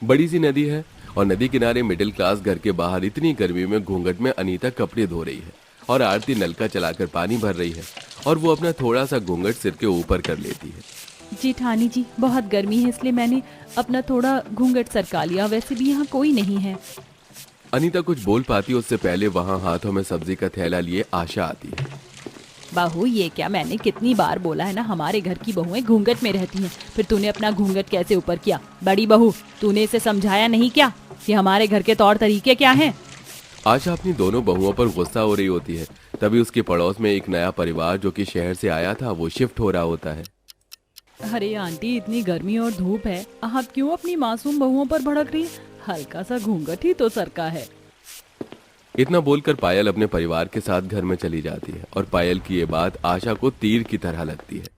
बड़ी सी नदी है और नदी किनारे मिडिल क्लास घर के बाहर इतनी गर्मी में घूंघट में अनीता कपड़े धो रही है और आरती नलका चलाकर पानी भर रही है और वो अपना थोड़ा सा घूंघट सिर के ऊपर कर लेती है। जेठानी जी, बहुत गर्मी है इसलिए मैंने अपना थोड़ा घूंघट सरका लिया, वैसे भी यहाँ कोई नहीं है। अनीता कुछ बोल पाती उससे पहले वहाँ हाथों में सब्जी का थैला लिए आशा आती है। बहू, ये क्या, मैंने कितनी बार बोला है ना, हमारे घर की बहुएं घूंघट में रहती हैं। फिर तूने अपना घूंघट कैसे ऊपर किया? बड़ी बहू, तूने इसे समझाया नहीं क्या कि हमारे घर के तौर तरीके क्या हैं? आशा अपनी दोनों बहुओं पर गुस्सा हो रही होती है। तभी उसके पड़ोस में एक नया परिवार जो कि शहर से आया था वो शिफ्ट हो रहा होता है। अरे आंटी, इतनी गर्मी और धूप है, आप क्यों अपनी मासूम बहुओं पर भड़क रही? हल्का सा घूंघट ही तो सरका है। इतना बोलकर पायल अपने परिवार के साथ घर में चली जाती है और पायल की ये बात आशा को तीर की तरह लगती है।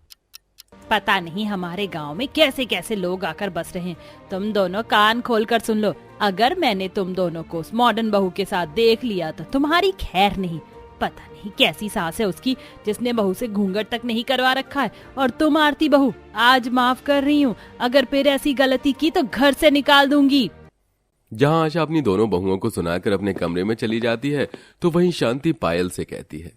पता नहीं हमारे गांव में कैसे कैसे लोग आकर बस रहे हैं। तुम दोनों कान खोलकर सुन लो, अगर मैंने तुम दोनों को मॉडर्न बहू के साथ देख लिया तो तुम्हारी खैर नहीं। पता नहीं कैसी सास है उसकी जिसने बहू से घूंघट तक नहीं करवा रखा है। और तुम आरती बहू, आज माफ कर रही हूँ, अगर फिर ऐसी गलती की तो घर से निकाल दूंगी। जहां आशा अपनी दोनों बहुओं को सुनाकर अपने कमरे में चली जाती है तो वहीं शांति पायल से कहती है,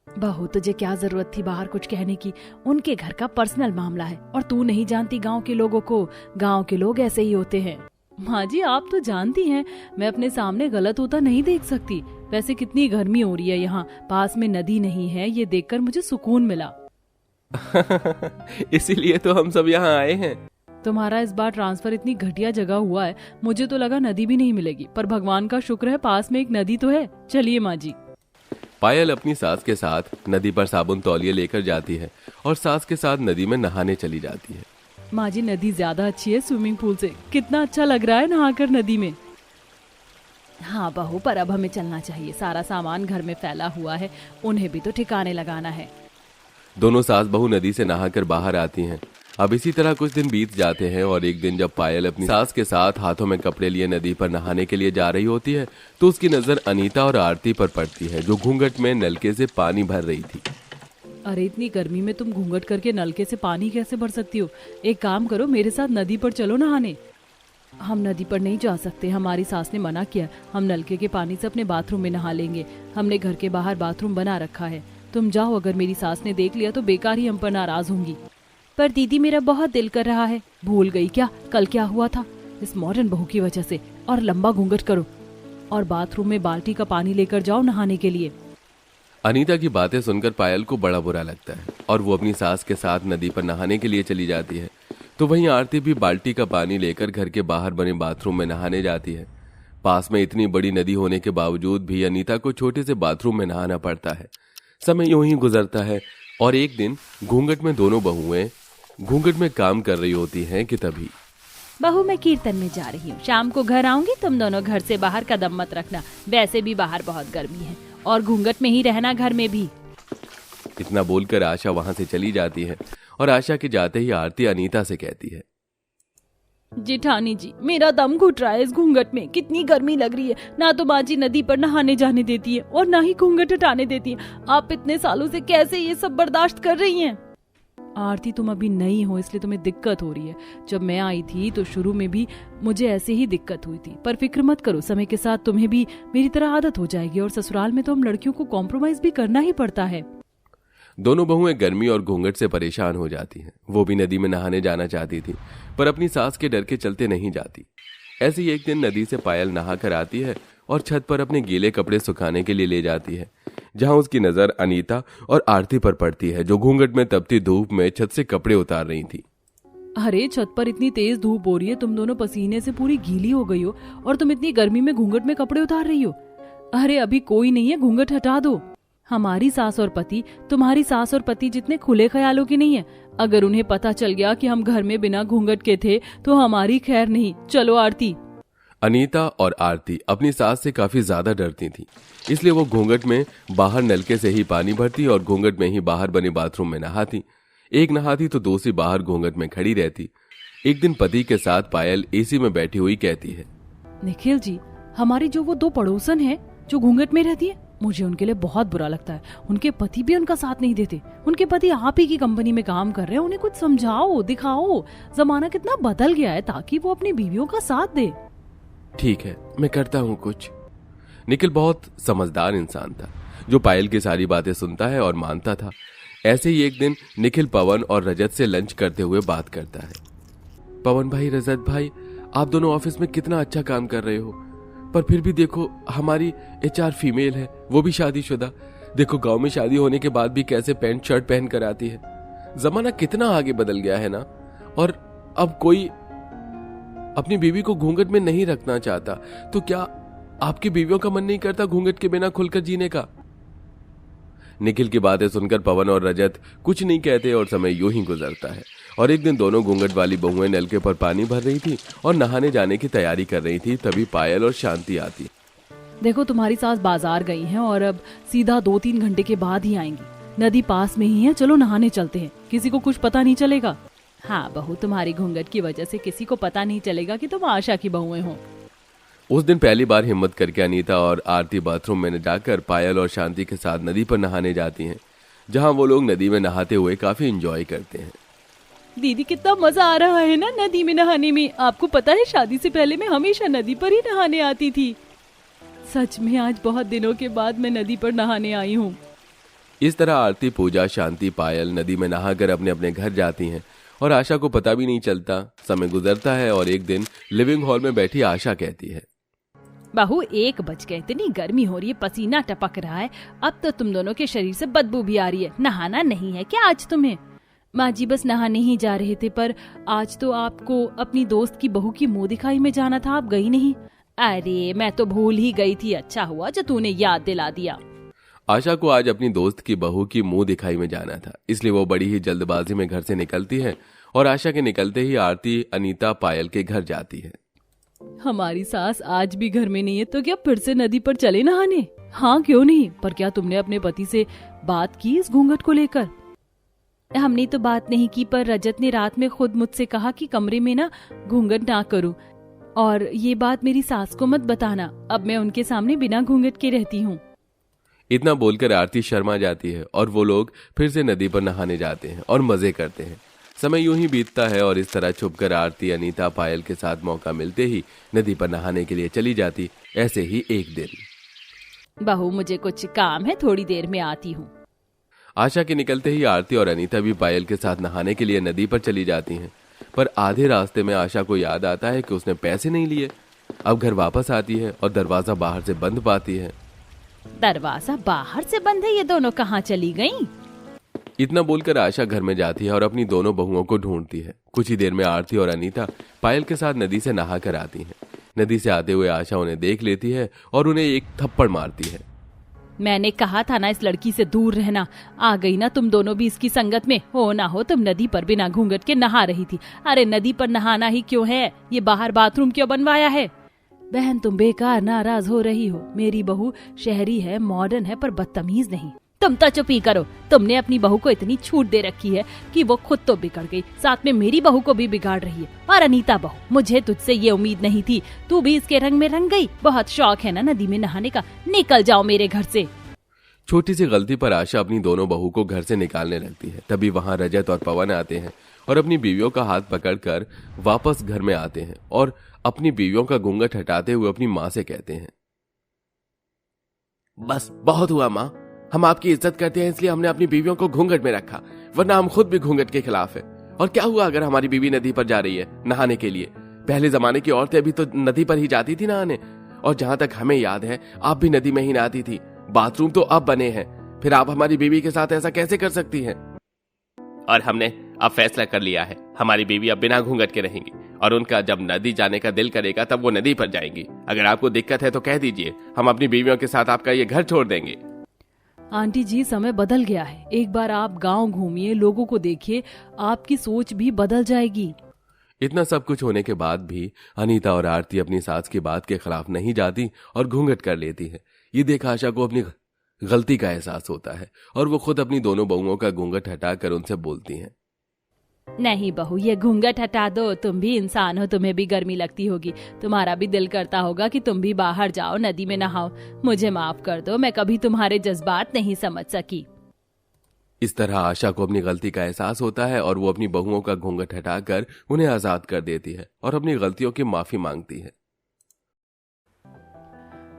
बहू तुझे क्या जरूरत थी बाहर कुछ कहने की? उनके घर का पर्सनल मामला है और तू नहीं जानती गांव के लोगों को। गांव के लोग ऐसे ही होते हैं। माँ जी, आप तो जानती हैं मैं अपने सामने गलत होता नहीं देख सकती। वैसे कितनी गर्मी हो रही है यहाँ, पास में नदी नहीं है, ये देखकर मुझे सुकून मिला। इसीलिए तो हम सब यहाँ आए हैं। तुम्हारा इस बार ट्रांसफर इतनी घटिया जगह हुआ है, मुझे तो लगा नदी भी नहीं मिलेगी, पर भगवान का शुक्र है पास में एक नदी तो है। चलिए माँ जी। पायल अपनी सास के साथ नदी पर साबुन तौलिए लेकर जाती है और सास के साथ नदी में नहाने चली जाती है। माँ जी, नदी ज्यादा अच्छी है स्विमिंग पूल से, कितना अच्छा लग रहा है नहाकर नदी में। हाँ बहू, पर अब हमें चलना चाहिए, सारा सामान घर में फैला हुआ है, उन्हें भी तो ठिकाने लगाना है। दोनों सास बहू नदी से नहाकर बाहर आती हैं। अब इसी तरह कुछ दिन बीत जाते हैं और एक दिन जब पायल अपनी सास के साथ हाथों में कपड़े लिए नदी पर नहाने के लिए जा रही होती है तो उसकी नजर अनीता और आरती पर पड़ती है जो घूंघट में नलके से पानी भर रही थी। अरे इतनी गर्मी में तुम घूंघट करके नलके से पानी कैसे भर सकती हो? एक काम करो, मेरे साथ नदी पर चलो नहाने। हम नदी पर नहीं जा सकते, हमारी सास ने मना किया। हम नलके के पानी से अपने बाथरूम में नहा लेंगे, हमने घर के बाहर बाथरूम बना रखा है। तुम जाओ, अगर मेरी सास ने देख लिया तो बेकार ही हम पर नाराज होंगी। पर दीदी, मेरा बहुत दिल कर रहा है। भूल गई क्या कल क्या हुआ था? इस मॉडर्न बहू की वजह से। और लंबा घूंघट करो और बाथरूम में बाल्टी का पानी लेकर जाओ नहाने के लिए। अनीता की बातें सुनकर पायल को बड़ा बुरा लगता है और वो अपनी सास के साथ नदी पर नहाने के लिए चली जाती है। तो वहीं आरती भी बाल्टी का पानी लेकर घर के बाहर बने बाथरूम में नहाने जाती है। पास में इतनी बड़ी नदी होने के बावजूद भी अनीता को छोटे से बाथरूम में नहाना पड़ता है। समय यूं ही गुजरता है और एक दिन घूंघट में दोनों बहुएं घूंघट में काम कर रही होती हैं कि तभी, बहू मैं कीर्तन में जा रही हूँ, शाम को घर आऊंगी, तुम दोनों घर से बाहर कदम मत रखना, वैसे भी बाहर बहुत गर्मी है और घूंघट में ही रहना घर में भी। इतना बोलकर आशा वहां से चली जाती है और आशा के जाते ही आरती अनीता से कहती है, जेठानी जी, मेरा दम घुट रहा है इस घूंघट में, कितनी गर्मी लग रही है। ना तो माँ जी नदी पर नहाने जाने देती है और ना ही घूंघट हटाने देती है। आप इतने सालों से कैसे ये सब बर्दाश्त कर रही हैं? आरती, तुम अभी नई हो इसलिए तुम्हें दिक्कत हो रही है। जब मैं आई थी तो शुरू में भी मुझे ऐसे ही दिक्कत हुई थी, पर फिक्र मत करो, समय के साथ तुम्हें भी मेरी तरह आदत हो जाएगी। और ससुराल में तो हम लड़कियों को कॉम्प्रोमाइज भी करना ही पड़ता है। दोनों बहुएं गर्मी और घूंघट से परेशान हो जाती हैं। वो भी नदी में नहाने जाना चाहती थी पर अपनी सास के डर के चलते नहीं जाती। ऐसे ही एक दिन नदी से पायल नहा कर आती है और छत पर अपने गीले कपड़े सुखाने के लिए ले जाती है, जहां उसकी नजर अनीता और आरती पर पड़ती है जो घूंघट में तपती धूप में छत से कपड़े उतार रही थी। अरे छत पर इतनी तेज धूप हो रही है, तुम दोनों पसीने से पूरी गीली हो गई हो और तुम इतनी गर्मी में घूंघट में कपड़े उतार रही हो। अरे अभी कोई नहीं है, घूंघट हटा दो। हमारी सास और पति तुम्हारी सास और पति जितने खुले ख्यालों की नहीं है। अगर उन्हें पता चल गया कि हम घर में बिना घूंघट के थे तो हमारी खैर नहीं। चलो आरती। अनीता और आरती अपनी सास से काफी ज्यादा डरती थी, इसलिए वो घूंघट में बाहर नलके से ही पानी भरती और घूंघट में ही बाहर बने बाथरूम में नहाती। एक नहाती तो दूसरी बाहर घूंघट में खड़ी रहती। एक दिन पति के साथ पायल एसी में बैठी हुई कहती है, निखिल जी, हमारी जो वो दो पड़ोसन है जो घूंघट में रहती है, मुझे उनके लिए बहुत बुरा लगता है। उनके पति भी उनका साथ नहीं देते। उनके पति आप ही की कंपनी में काम कर रहे हैं। उन्हें कुछ समझाओ, दिखाओ। जमाना कितना बदल गया है ताकि वो अपनी बीवियों का साथ दे। ठीक है, मैं करता हूँ कुछ। निखिल बहुत समझदार इंसान था जो पायल की सारी बातें सुनता है और मानता था। ऐसे ही एक दिन निखिल पवन और रजत से लंच करते हुए बात करता है। पवन भाई, रजत भाई, आप दोनों ऑफिस में कितना अच्छा काम कर रहे हो, पर फिर भी देखो हमारी HR फीमेल है, वो भी शादीशुदा। देखो गांव में शादी होने के बाद भी कैसे पैंट शर्ट पहन कर आती है। जमाना कितना आगे बदल गया है ना। और अब कोई अपनी बीवी को घूंघट में नहीं रखना चाहता, तो क्या आपकी बीवियों का मन नहीं करता घूंघट के बिना खुलकर जीने का? निखिल की बातें सुनकर पवन और रजत कुछ नहीं कहते और समय यूं ही गुजरता है। और एक दिन दोनों घूंघट वाली बहुएं नलके पर पानी भर रही थी और नहाने जाने की तैयारी कर रही थी। तभी पायल और शांति आती। देखो तुम्हारी सास बाजार गई हैं और अब सीधा 2-3 घंटे के बाद ही आएंगी। नदी पास में ही है, चलो नहाने चलते हैं, किसी को कुछ पता नहीं चलेगा। हाँ बहू, तुम्हारी घूंघट की वजह से किसी को पता नहीं चलेगा कि तुम आशा की बहुएं हो। उस दिन पहली बार हिम्मत करके अनीता और आरती बाथरूम में जाकर पायल और शांति के साथ नदी पर नहाने जाती हैं, जहां वो लोग नदी में नहाते हुए काफी एंजॉय करते हैं। दीदी कितना मजा आ रहा है ना नदी में नहाने में। आपको पता है शादी से पहले मैं हमेशा नदी पर ही नहाने आती थी। सच में आज बहुत दिनों के बाद मैं नदी पर नहाने आई हूँ। इस तरह आरती, पूजा, शांति, पायल नदी में नहाकर अपने अपने घर जाती हैं और आशा को पता भी नहीं चलता। समय गुजरता है और एक दिन लिविंग हॉल में बैठी आशा कहती है, बहू 1 बज गए, इतनी गर्मी हो रही है, पसीना टपक रहा है। अब तो तुम दोनों के शरीर से बदबू भी आ रही है। नहाना नहीं है क्या आज तुम्हें? माँ जी बस नहाने ही जा रहे थे, पर आज तो आपको अपनी दोस्त की बहू की मुंह दिखाई में जाना था, आप गई नहीं। अरे मैं तो भूल ही गई थी, अच्छा हुआ जो तूने याद दिला दिया। आशा को आज अपनी दोस्त की बहू की मुंह दिखाई में जाना था, इसलिए वो बड़ी ही जल्दबाजी में घर से निकलती है और आशा के निकलते ही आरती, अनीता, पायल के घर जाती है। हमारी सास आज भी घर में नहीं है, तो क्या फिर से नदी पर चले नहाने? हाँ क्यों नहीं, पर क्या तुमने अपने पति से बात की इस घूंघट को लेकर? हमने तो बात नहीं की, पर रजत ने रात में खुद मुझसे कहा कि कमरे में ना घूंघट ना करूं, और ये बात मेरी सास को मत बताना। अब मैं उनके सामने बिना घूंघट के रहती हूँ। इतना बोलकर आरती शर्मा जाती है और वो लोग फिर से नदी पर नहाने जाते हैं और मजे करते हैं। समय यूं ही बीतता है और इस तरह छुपकर आरती, अनीता, पायल के साथ मौका मिलते ही नदी पर नहाने के लिए चली जाती। ऐसे ही एक दिन, बहू मुझे कुछ काम है, थोड़ी देर में आती हूँ। आशा के निकलते ही आरती और अनीता भी पायल के साथ नहाने के लिए नदी पर चली जाती हैं। पर आधे रास्ते में आशा को याद आता है कि उसने पैसे नहीं लिए। अब घर वापस आती है और दरवाजा बाहर से बंद पाती है। दरवाजा बाहर से बंद है, ये दोनों कहाँ चली गईं? इतना बोलकर आशा घर में जाती है और अपनी दोनों बहुओं को ढूंढती है। कुछ ही देर में आरती और अनीता पायल के साथ नदी से नहा कर आती हैं। नदी से आते हुए आशा उन्हें देख लेती है और उन्हें एक थप्पड़ मारती है। मैंने कहा था ना इस लड़की से दूर रहना। आ गई ना तुम दोनों भी इसकी संगत में। हो ना हो तुम नदी पर बिना घूंघट के नहा रही थी। अरे नदी पर नहाना ही क्यों है, ये बाहर बाथरूम क्यों बनवाया है? बहन तुम बेकार नाराज हो रही हो। मेरी बहू शहरी है, मॉडर्न है, पर बदतमीज नहीं। तुम तो चुप ही करो। तुमने अपनी बहू को इतनी छूट दे रखी है कि वो खुद तो बिगड़ गई, साथ में मेरी बहू को भी बिगाड़ रही है। और अनीता बहू, मुझे तुझसे ये उम्मीद नहीं थी, तू भी इसके रंग में रंग गई। बहुत शौक है ना नदी में नहाने का, निकल जाओ मेरे घर से। छोटी सी गलती पर आशा अपनी दोनों बहू को घर से निकालने लगती है। तभी वहां रजत और पवन आते हैं और अपनी बीवियों का हाथ पकड़कर वापस घर में आते हैं और अपनी बीवियों का घूंघट हटाते हुए अपनी माँ से कहते हैं, बस बहुत हुआ माँ, हम आपकी इज्जत करते हैं इसलिए हमने अपनी बीवियों को घूंघट में रखा, वरना हम खुद भी घूंघट के खिलाफ है। और क्या हुआ अगर हमारी बीवी नदी पर जा रही है नहाने के लिए? पहले जमाने की औरतें भी तो नदी पर ही जाती थी नहाने, और जहां तक हमें याद है आप भी नदी में ही नहाती थी। बाथरूम तो अब बने हैं, फिर आप हमारी बीवी के साथ ऐसा कैसे कर सकती हैं? और हमने अब फैसला कर लिया है, हमारी बीवी अब बिना घूंघट के रहेंगी और उनका जब नदी जाने का दिल करेगा तब वो नदी पर जाएंगी। अगर आपको दिक्कत है तो कह दीजिए, हम अपनी बीवियों के साथ आपका ये घर छोड़ देंगे। आंटी जी समय बदल गया है, एक बार आप गांव घूमिए, लोगों को देखिए, आपकी सोच भी बदल जाएगी। इतना सब कुछ होने के बाद भी अनीता और आरती अपनी सास की बात के खिलाफ नहीं जाती और घूंघट कर लेती है। ये देख आशा को अपनी गलती का एहसास होता है और वो खुद अपनी दोनों बहुओं का घूंघट हटाकर उनसे बोलती हैं, नहीं बहू, ये घूंघट हटा दो। तुम भी इंसान हो, तुम्हें भी गर्मी लगती होगी। तुम्हारा भी दिल करता होगा कि तुम भी बाहर जाओ, नदी में नहाओ। मुझे माफ कर दो, मैं कभी तुम्हारे जज्बात नहीं समझ सकी। इस तरह आशा को अपनी गलती का एहसास होता है और वो अपनी बहुओं का घूंघट हटाकर उन्हें आजाद कर देती है और अपनी गलतियों की माफी मांगती है।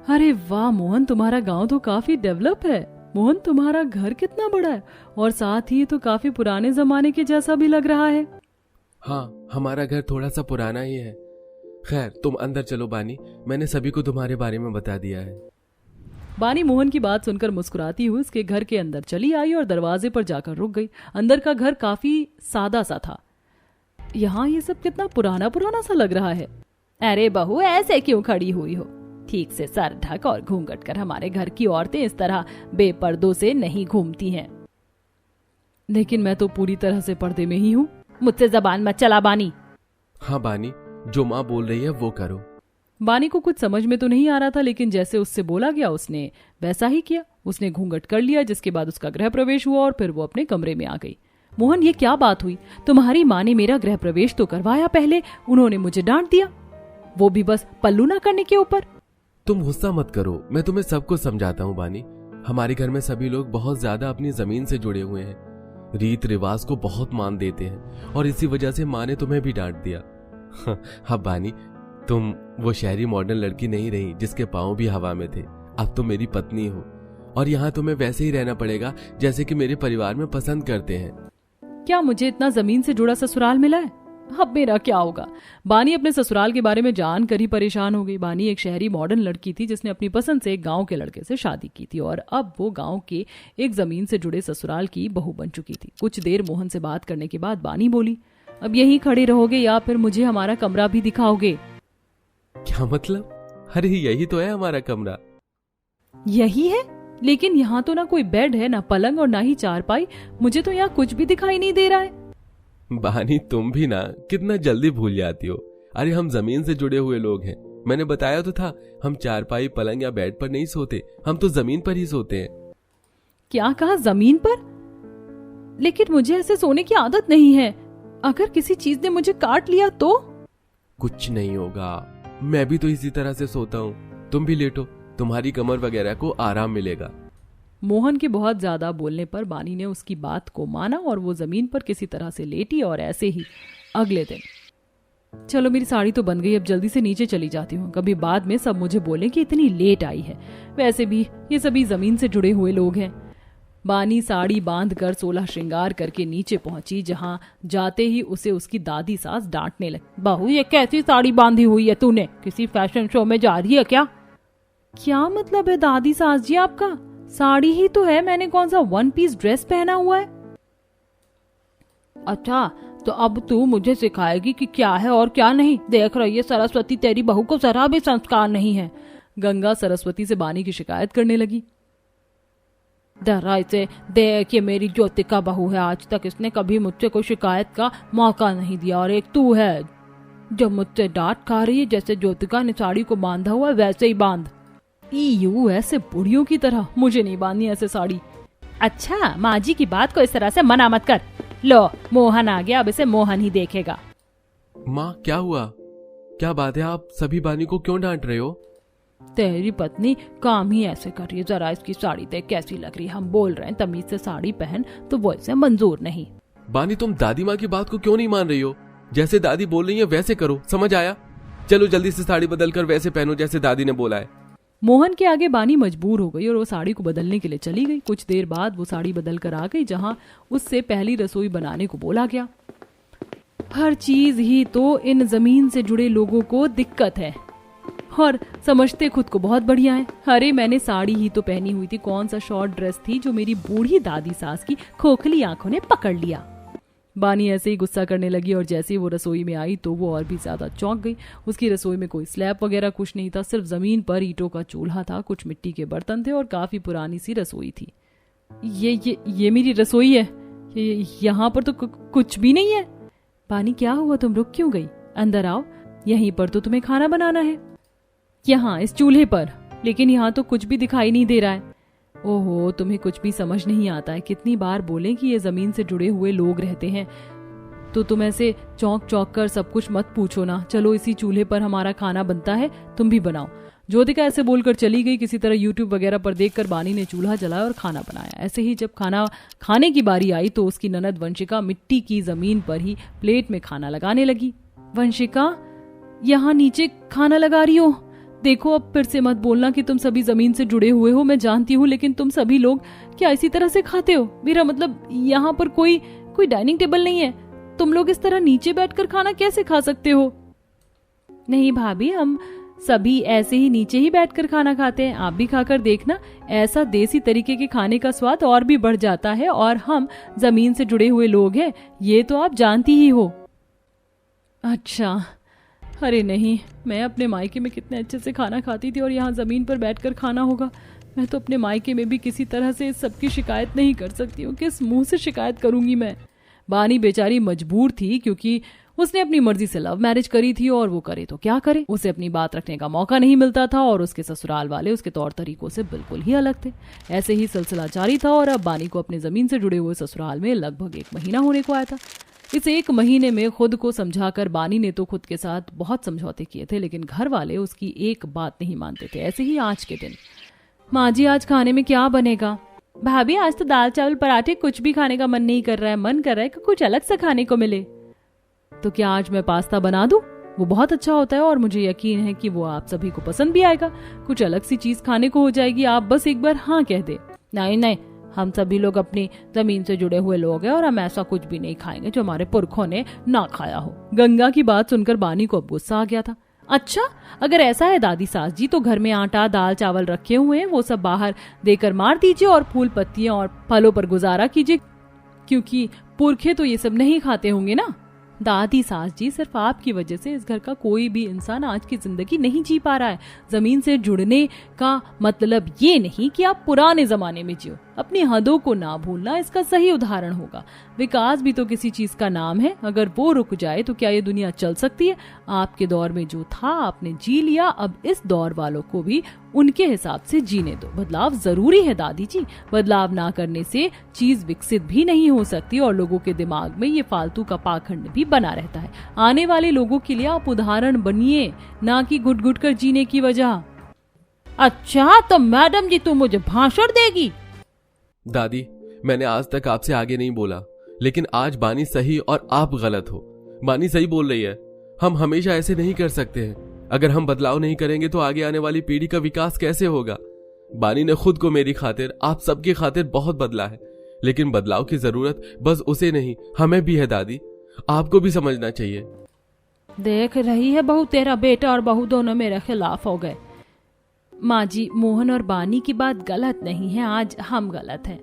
अरे वाह मोहन, तुम्हारा गांव तो काफी डेवलप है। मोहन, तुम्हारा घर कितना बड़ा है और साथ ही तो काफी पुराने जमाने के जैसा भी लग रहा है। हाँ, हमारा घर थोड़ा सा पुराना ही है। खैर, तुम अंदर चलो बानी, मैंने सभी को तुम्हारे बारे में बता दिया है। बानी मोहन की बात सुनकर मुस्कुराती हुई उसके घर के अंदर चली आई और दरवाजे पर जाकर रुक गई। अंदर का घर काफी सादा सा था। यहाँ ये सब कितना पुराना पुराना सा लग रहा है। अरे बहू, ऐसे क्यों खड़ी हुई हो? ठीक से सर ढक और घूंघट कर। हमारे घर की औरतें इस तरह बेपर्दों से नहीं घूमती हैं। लेकिन मैं तो पूरी तरह से पर्दे में ही हूँ। मुझसे जबान मत चला बानी। हाँ बानी, जो माँ बोल रही है वो करो। बानी को कुछ समझ में तो नहीं आ रहा था, लेकिन जैसे उससे बोला गया उसने वैसा ही किया। उसने घूंघट कर लिया, जिसके बाद उसका गृह प्रवेश हुआ और फिर वो अपने कमरे में आ गई। मोहन, ये क्या बात हुई? तुम्हारी माँ ने मेरा गृह प्रवेश तो करवाया, पहले उन्होंने मुझे डांट दिया, वो भी बस पल्लू ना करने के ऊपर। तुम गुस्सा मत करो, मैं तुम्हें सब कुछ समझाता हूँ बानी। हमारे घर में सभी लोग बहुत ज्यादा अपनी जमीन से जुड़े हुए हैं, रीत रिवाज को बहुत मान देते हैं और इसी वजह से माँ ने तुम्हें भी डांट दिया। हाँ बानी, तुम वो शहरी मॉडर्न लड़की नहीं रही जिसके पांव भी हवा में थे। अब तुम मेरी पत्नी हो और यहाँ तुम्हें वैसे ही रहना पड़ेगा जैसे कि मेरे परिवार में पसंद करते हैं। क्या मुझे इतना जमीन से जुड़ा ससुराल मिला है? अब मेरा क्या होगा? बानी अपने ससुराल के बारे में जानकर ही परेशान हो गई। बानी एक शहरी मॉडर्न लड़की थी जिसने अपनी पसंद से एक गांव के लड़के से शादी की थी और अब वो गांव के एक जमीन से जुड़े ससुराल की बहू बन चुकी थी। कुछ देर मोहन से बात करने के बाद बानी बोली, अब यहीं खड़े रहोगे या फिर मुझे हमारा कमरा भी दिखाओगे? क्या मतलब? अरे यही तो है हमारा कमरा। यही है? लेकिन यहाँ तो ना कोई बेड है, ना पलंग और ना ही चारपाई। मुझे तो यहाँ कुछ भी दिखाई नहीं दे रहा है। बानी, तुम भी ना कितना जल्दी भूल जाती हो। अरे हम जमीन से जुड़े हुए लोग हैं। मैंने बताया तो था, हम चारपाई पलंग या बेड पर नहीं सोते, हम तो जमीन पर ही सोते हैं। क्या कहा? जमीन पर? लेकिन मुझे ऐसे सोने की आदत नहीं है। अगर किसी चीज ने मुझे काट लिया तो? कुछ नहीं होगा, मैं भी तो इसी तरह से सोता हूँ। तुम भी लेटो, तुम्हारी कमर वगैरह को आराम मिलेगा। मोहन के बहुत ज्यादा बोलने पर बानी ने उसकी बात को माना और वो जमीन पर किसी तरह से लेटी। और ऐसे ही अगले दिन, चलो मेरी साड़ी तो बन गई, अब जल्दी से नीचे चली जाती हूँ, कभी बाद में सब मुझे बोले कि इतनी लेट आई है। वैसे भी ये सभी जमीन से जुड़े हुए लोग हैं। बानी साड़ी बांधकर 16 श्रृंगार करके नीचे पहुंची, जहां जाते ही उसे उसकी दादी सास डांटने लगी। बहू, ये कैसी साड़ी बांधी हुई है तूने? किसी फैशन शो में जा रही है क्या? क्या मतलब है दादी सास जी आपका? साड़ी ही तो है, मैंने कौन सा वन पीस ड्रेस पहना हुआ है? अच्छा, तो अब तू मुझे सिखाएगी कि क्या है और क्या नहीं? देख रही है सरस्वती, तेरी बहू को जरा भी संस्कार नहीं है। गंगा सरस्वती से बानी की शिकायत करने लगी। डरा से देख, ये मेरी ज्योतिका बहू है, आज तक इसने कभी मुझसे कोई शिकायत का मौका नहीं दिया, और एक तू है जो मुझसे डांट खा रही है। जैसे ज्योतिका ने साड़ी को बांधा हुआ वैसे ही बांध। यू ऐसे बुढ़ियों की तरह मुझे नहीं बांधनी ऐसे साड़ी। अच्छा, माँ जी की बात को इस तरह से मना मत कर। लो, मोहन आ गया, अब इसे मोहन ही देखेगा। माँ, क्या हुआ? क्या बात है? आप सभी बानी को क्यों डांट रहे हो? तेरी पत्नी काम ही ऐसे कर रही है, जरा इसकी साड़ी देख कैसी लग रही है। हम बोल रहे हैं तमीज से साड़ी पहन, तो वो इसे मंजूर नहीं। बानी, तुम दादी माँ की बात को क्यों नहीं मान रही हो? जैसे दादी बोल रही है वैसे करो, समझ आया? चलो जल्दी से साड़ी बदल कर वैसे पहनो जैसे दादी ने बोला है। मोहन के आगे बानी मजबूर हो गई और वो साड़ी को बदलने के लिए चली गई। कुछ देर बाद वो साड़ी बदल कर आ गई जहां उससे पहली रसोई बनाने को बोला गया। हर चीज ही तो इन जमीन से जुड़े लोगों को दिक्कत है और समझते खुद को बहुत बढ़िया है। अरे मैंने साड़ी ही तो पहनी हुई थी, कौन सा शॉर्ट ड्रेस थी जो मेरी बूढ़ी दादी सास की खोखली आंखों ने पकड़ लिया। बानी ऐसे ही गुस्सा करने लगी और जैसे ही वो रसोई में आई तो वो और भी ज्यादा चौंक गई। उसकी रसोई में कोई स्लैब वगैरह कुछ नहीं था, सिर्फ जमीन पर ईंटों का चूल्हा था, कुछ मिट्टी के बर्तन थे और काफी पुरानी सी रसोई थी। ये मेरी रसोई है, यहाँ पर तो कुछ भी नहीं है। बानी, क्या हुआ? तुम रुक क्यों गई? अंदर आओ, यहीं पर तो तुम्हें खाना बनाना है, यहाँ इस चूल्हे पर। लेकिन यहाँ तो कुछ भी दिखाई नहीं दे रहा है। ओहो, तुम्हें कुछ भी समझ नहीं आता है। कितनी बार बोलें कि ये जमीन से जुड़े हुए लोग रहते हैं। तो तुम ऐसे चौंक चौंक कर सब कुछ मत पूछो ना। चलो इसी चूल्हे पर हमारा खाना बनता है, तुम भी बनाओ। ज्योतिका ऐसे बोलकर चली गई। किसी तरह यूट्यूब वगैरह पर देखकर बानी ने चूल्हा जलाया और खाना बनाया। ऐसे ही जब खाना खाने की बारी आई तो उसकी ननद वंशिका मिट्टी की जमीन पर ही प्लेट में खाना लगाने लगी। वंशिका, यहाँ नीचे खाना लगा रही हो? देखो, अब फिर से मत बोलना कि तुम सभी जमीन से जुड़े हुए हो। मैं जानती हूँ, लेकिन तुम सभी लोग क्या इसी तरह से खाते हो? मेरा मतलब यहाँ पर कोई डाइनिंग टेबल नहीं है। तुम लोग इस तरह नीचे बैठकर खाना कैसे खा सकते हो? नहीं भाभी, हम सभी ऐसे ही नीचे ही बैठकर खाना खाते हैं। आप भी खाकर देखना, ऐसा देसी तरीके के खाने का स्वाद और भी बढ़ जाता है। और हम जमीन से जुड़े हुए लोग हैं, ये तो आप जानती ही हो। अच्छा, अरे नहीं, मैं अपने मायके में कितने अच्छे से खाना खाती थी और यहाँ जमीन पर बैठकर खाना होगा। मैं तो अपने मायके में भी किसी तरह से इस सबकी शिकायत नहीं कर सकती हूँ। किस मुंह से शिकायत करूंगी मैं? बानी बेचारी मजबूर थी, क्योंकि उसने अपनी मर्जी से लव मैरिज करी थी और वो करे तो क्या करे। उसे अपनी बात रखने का मौका नहीं मिलता था और उसके ससुराल वाले उसके तौर तरीकों से बिल्कुल ही अलग थे। ऐसे ही सिलसिला जारी था और अब बानी को अपने जमीन से जुड़े हुए ससुराल में लगभग 1 महीना होने को आया था। इस 1 महीने में खुद को समझाकर बानी ने तो खुद के साथ बहुत समझौते किए थे, लेकिन घर वाले उसकी एक बात नहीं मानते थे। ऐसे ही आज के दिन, माँ जी आज खाने में क्या बनेगा? भाभी आज तो दाल चावल पराठे, कुछ भी खाने का मन नहीं कर रहा है। मन कर रहा है कि कुछ अलग सा खाने को मिले। तो क्या आज मैं पास्ता बना दूं? वो बहुत अच्छा होता है और मुझे यकीन है कि वो आप सभी को पसंद भी आएगा। कुछ अलग सी चीज खाने को हो जाएगी, आप बस एक बार हाँ कह दे। नहीं, हम सभी लोग अपनी जमीन से जुड़े हुए लोग हैं और हम ऐसा कुछ भी नहीं खाएंगे जो हमारे पुरखों ने ना खाया हो। गंगा की बात सुनकर बानी को अब गुस्सा आ गया था। अच्छा, अगर ऐसा है दादी सास जी, तो घर में आटा दाल चावल रखे हुए हैं, वो सब बाहर देकर मार दीजिए और फूल पत्तियां और फलों पर गुजारा कीजिए, क्योंकि पुरखे तो ये सब नहीं खाते होंगे ना। दादी सास जी, सिर्फ आपकी वजह से इस घर का कोई भी इंसान आज की जिंदगी नहीं जी पा रहा है। जमीन से जुड़ने का मतलब ये नहीं कि आप पुराने जमाने में जियो। अपनी हदों को ना भूलना इसका सही उदाहरण होगा। विकास भी तो किसी चीज का नाम है। अगर वो रुक जाए तो क्या ये दुनिया चल सकती है? आपके दौर में जो था आपने जी लिया, अब इस दौर वालों को भी उनके हिसाब से जीने दो। बदलाव जरूरी है दादी जी। बदलाव ना करने से चीज विकसित भी नहीं हो सकती और लोगों के दिमाग में ये फालतू का पाखंड भी बना रहता है। आने वाले लोगों के लिए आप उदाहरण बनिए, ना कि घुट घुट कर जीने की वजह। अच्छा, तो मैडम जी तुम मुझे भाषण देगी? दादी, मैंने आज तक आपसे आगे नहीं बोला, लेकिन आज बानी सही और आप गलत हो। बानी सही बोल रही है। हम हमेशा ऐसे नहीं कर सकते हैं। अगर हम बदलाव नहीं करेंगे तो आगे आने वाली पीढ़ी का विकास कैसे होगा? बानी ने खुद को मेरी खातिर, आप सबकी खातिर बहुत बदला है, लेकिन बदलाव की जरूरत बस उसे नहीं, हमें भी है दादी। आपको भी समझना चाहिए। देख रही है बहू, तेरा बेटा और बहू दोनों मेरे खिलाफ हो गए। माँ जी, मोहन और बानी की बात गलत नहीं है, आज हम गलत हैं।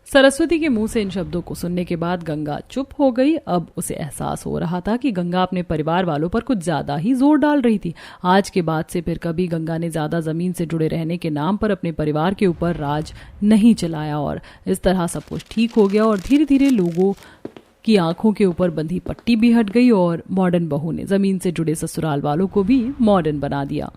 सरस्वती के मुंह से इन शब्दों को सुनने के बाद गंगा चुप हो गई। अब उसे एहसास हो रहा था कि गंगा अपने परिवार वालों पर कुछ ज्यादा ही जोर डाल रही थी। आज के बाद से फिर कभी गंगा ने ज्यादा जमीन से जुड़े रहने के नाम पर अपने परिवार के ऊपर राज नहीं चलाया और इस तरह सब कुछ ठीक हो गया और धीरे धीरे लोगों की आंखों के ऊपर बंधी पट्टी भी हट गई और मॉडर्न बहू ने जमीन से जुड़े ससुराल वालों को भी मॉडर्न बना दिया।